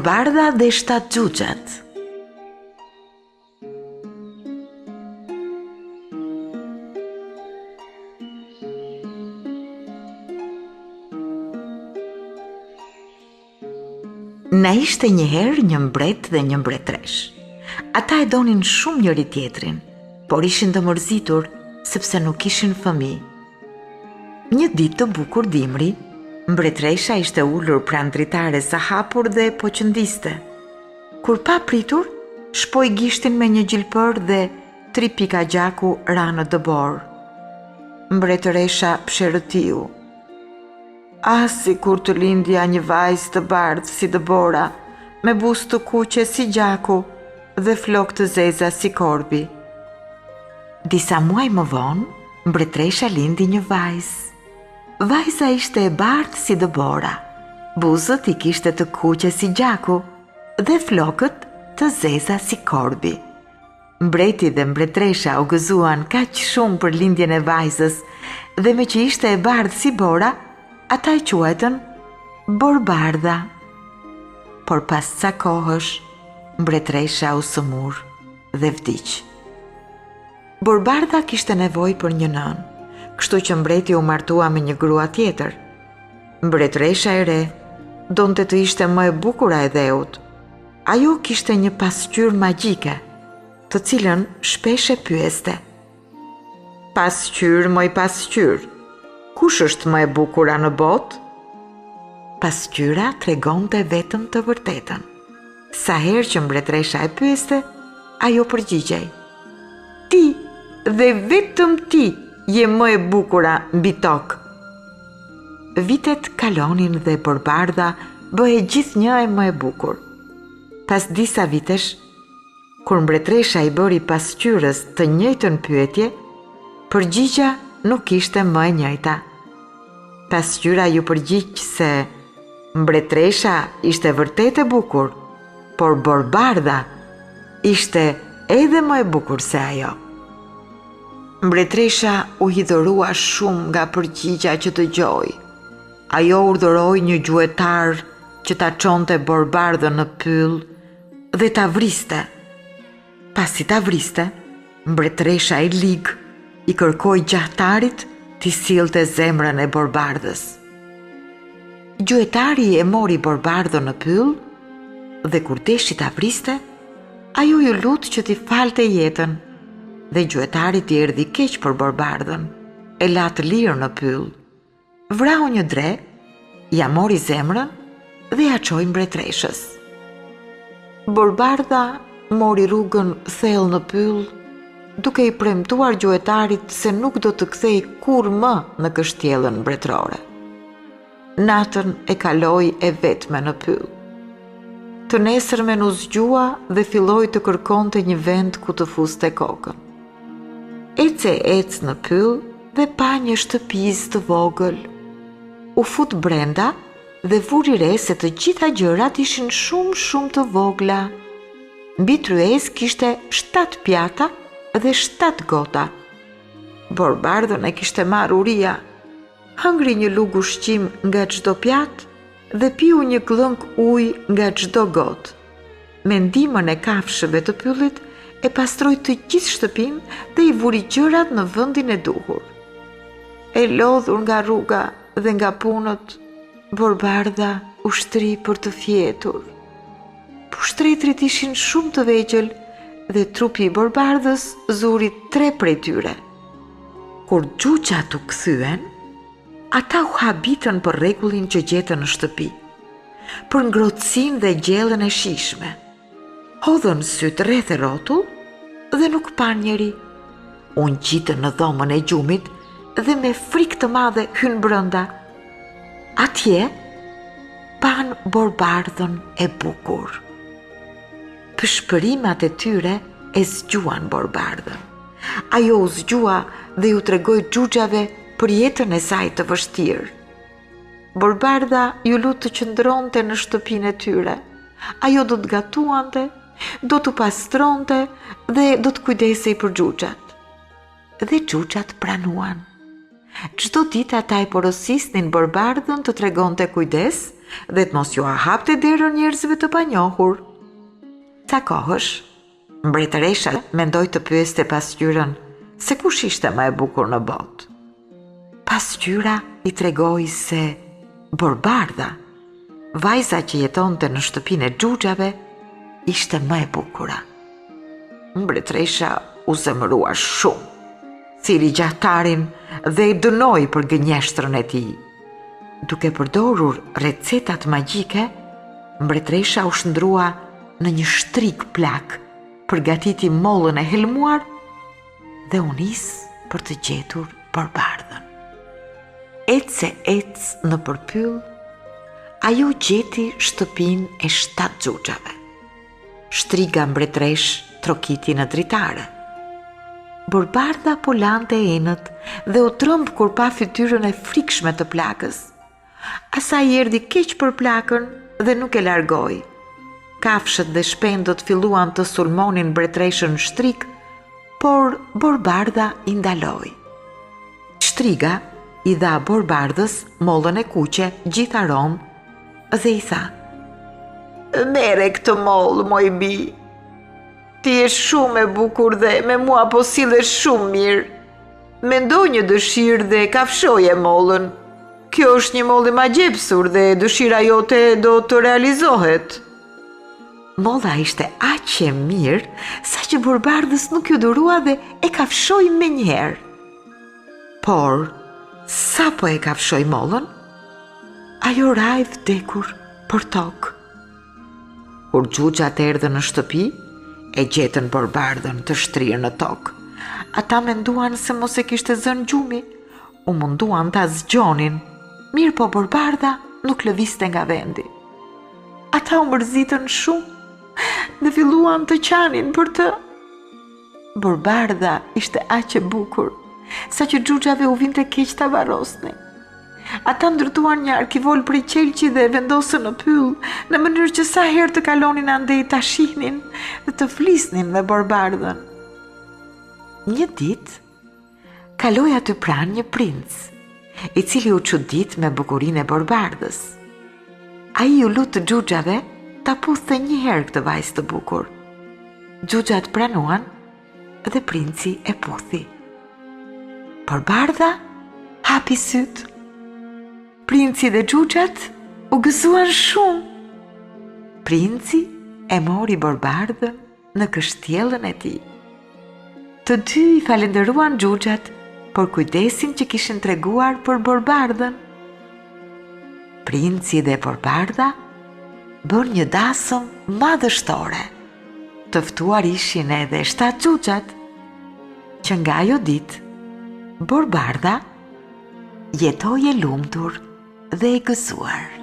Borbardha dhe 7 xhuxhat. Na ishte njëherë një mbret dhe një mbretresh. Ata e donin shumë njëri tjetrin, por ishin të mërzitur sepse nuk ishin fëmijë. Një ditë të bukur dimri, mbretresha ishte ulur pranë dritares së hapur dhe po qëndiste. Kur pa pritur, shpoj gishtin me një gjilpër dhe 3 pika gjaku ra në dëbor. Mbretëresha psherëtiu. Si kur të lindja një vajzë të bardhë si Dëbora, me buzë të kuqe si gjaku dhe flokë të zeza si korbi. Disa muaj më vonë, mbretresha lindi një vajzë. Vajza ishte e bardhë si Dëbora, buzët i kishte të kuqe si gjaku dhe flokët të zeza si korbi. Mbreti dhe mbretresha u gëzuan kaq shumë për lindjen e vajzës dhe me që ishte e bardhë si Bora, ata e quajtën Borbardha. Por pas ca kohësh, mbretresha u sëmur dhe vdiq. Borbardha kishte nevojë për një nënë, kështu që mbreti u martua me një grua tjetër. Mbretresha e re donte të ishte më e bukura e dheut. Ajo kishte një pasqyrë magjike, të cilën shpesh e pyeste. Pasqyrë, moj pasqyrë, kush është më e bukura në botë? Pasqyra tregonte vetëm të vërtetën. Sa herë që mbretresha e pyeste, ajo përgjigjej. Ti dhe vetëm ti je më e bukura mbi tokë. Vitet kalonin dhe Borbardha bëhej gjithnjë e më e bukur. Pas disa vitesh, kur mbretresha i bëri pasqyrës të njëjtën pyetje, përgjigja nuk ishte më e njëjta. Pasqyra ju përgjigj se mbretresha ishte vërtet e bukur, por Borbardha ishte edhe më e bukur se ajo. Mbretresha u hidhurua shumë nga përgjigja që dëgjoi. Ajo urdhëroi një gjuetar që ta çonte Borbardhën në pyll dhe ta vriste. Pasi ta vriste, mbretresha i lig i kërkoi gjahtarit t'i sillte zemrën e Borbardhës. Gjuetari e mori Borbardhën në pyll dhe kur deshi ta vriste, ajo ju lut që t'i falte jetën dhe gjuetari t'i erdhi keq për Borbardhën, e la të lirë në pyll. Vrau një dre, ja mori zemrën dhe ja çoi mbretreshës. Borbardha mori rrugën thellë në pyll, duke i premtuar gjuetarit se nuk do të kthej kur më në kështjellën mbretërore. Natën e kaloi e vetme në pyll. Të nesërmen u zgjua dhe filloi të kërkonte një vend ku të fuste kokën. Ece në pyll dhe pa një shtëpiz të vogël. U fut brenda dhe vuri re se të gjitha gjërat ishin shumë të vogla. Mbi tryezë kishte 7 pjata dhe 7 gota. Borbardhën e kishte marrë uria. Hëngri një lug ushqim nga çdo pjatë dhe piu një klënk ujë nga çdo gotë. Me ndihmën e kafshëve të pyllit e pastroi të gjithë shtëpinë dhe i vuri gjërat në vendin e duhur. E lodhur nga rruga dhe nga punët, Borbardha u shtri për të fjetur. Pushtretrit ishin shumë të vegjël dhe trupi i Borbardhës zuri 3 prej tyre. Kur xhuxhat u kthyen, ata u habitën për rregullin që gjetën në shtëpi, për ngrohtësinë dhe gjellën e shishme. Hodhën sytë rreth e rrotull dhe nuk pan njeri. U ngjitën në dhomën e gjumit dhe me frikë të madhe hyn brenda. Atje pan Borbardhën e bukur. Pëshpërimat e tyre e zgjuan Borbardhën. Ajo u zgjua dhe ju tregoi xhuxhave për jetën e saj të vështirë. Borbardha ju lut të qëndronte në shtëpinë e tyre. Ajo do të gatuante, do të pastronte dhe do të kujdesej për xhuxhat. Dhe xhuxhat pranuan. Çdo ditë ata e porosisnin Borbardhën të tregonte kujdes dhe të mos ju a hapte derën njerëzve të panjohur. Ca kohësh, mbretëresha mendoi të pyeste pasqyrën se kush ishte më e bukur në botë. Pasqyra i tregoi se Borbardha, vajza që jetonte në shtëpinë e xhuxhave, ishte më e bukura. Mbretëresha u zemërua shumë, thiri gjahtarin dhe i dënoi për gënjeshtrën e tij. Duke përdorur recetat magjike, mbretëresha u shndrua në një shtrik plak, përgatiti mollën e helmuar dhe u nis për të gjetur Borbardhën. Ecë në përpyll, ajo gjeti shtëpinë e 7 xhuxhave. Shtriga mbretëresh trokiti në dritare. Borbardha po lante enët dhe u trëmb kur pa fytyrën e frikshme të plakës. Asaj erdhi keq për plakën dhe nuk e largoi. Kafshët dhe shpendët filluan të sulmonin mbretreshën shtrik, por Borbardha i ndaloi. Shtriga i dha Borbardhës mollën e kuqe gjithë aromë dhe i tha: "Mere këtë mollë, moj bi. Ti je shumë e bukur dhe me mua po sillesh shumë mirë. Mendoj një dëshirë dhe kafshoje mollën. Kjo është një mollë i magjepsur dhe dëshira jote do të realizohet." Molla ishte aq e mirë sa që Borbardhës nuk ju durua dhe e kafshoi menjëherë. Por sa po e kafshoi mollën, ajo ra i vdekur për tokë. Kur xhuxhat erdhën në shtëpi, e gjetën Borbardhën të shtrirë në tokë. Ata menduan se mos e kishte zënë gjumi, u munduan ta zgjonin, mirë po Borbardha nuk lëviste nga vendi. Ata u mërzitën shumë dhe filluan të qanin për të. Borbardha ishte aq e bukur, sa që xhuxhave u vinte keq ta varrosnin. Ata ndërtuan një arkivol prej qelqi dhe vendosën në pyll, në mënyrë që sa herë të kalonin andej ta shihnin dhe të flisnin me Borbardhën. Një ditë, kaloi aty pranë një princ, i cili u çudit me bukurinë e Borbardhës. Ai u lut xhuxhave ta puthte një herë këtë vajzë të bukur. Xhuxhat pranuan dhe princi e puthi. Borbardha hapi syt. Princi dhe xhuxhat u gëzuan shumë. Princi e mori Borbardhën në kështjellën e tij. Të dy i falenderuan xhuxhat për kujdesin që kishin treguar për Borbardhën. Princi dhe Borbardha bën një dasëm madhështore. Të ftuar ishin edhe 7 xhuxhat, që nga ajo ditë Borbardha jetoi e lumtur dhe e gëzuar.